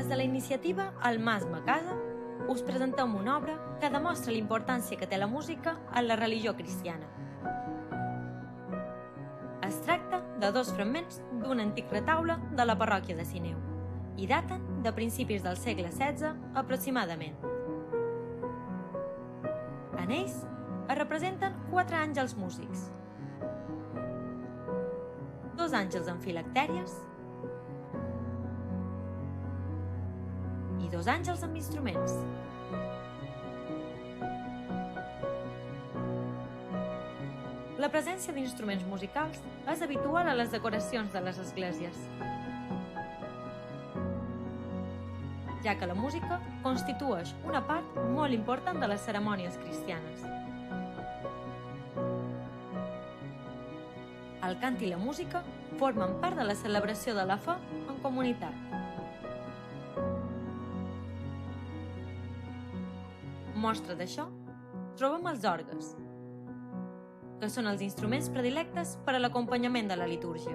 Des de la iniciativa El Mas Ma Casa us presentem una obra que demostra la importància que té la música en la religió cristiana. Es tracta de 2 fragments d'un antic retaule de la parròquia de Sineu i daten de principis del segle XVI aproximadament. En ells es representen 4 àngels músics, 2 àngels amb filactèries i 2 àngels amb instruments. La presència d'instruments musicals és habitual a les decoracions de les esglésies, ja que la música constitueix una part molt important de les cerimònies cristianes. El cant i la música formen part de la celebració de la fe en comunitat. Mostra d'això trobem els orgues, que són els instruments predilectes per a l'acompanyament de la litúrgia.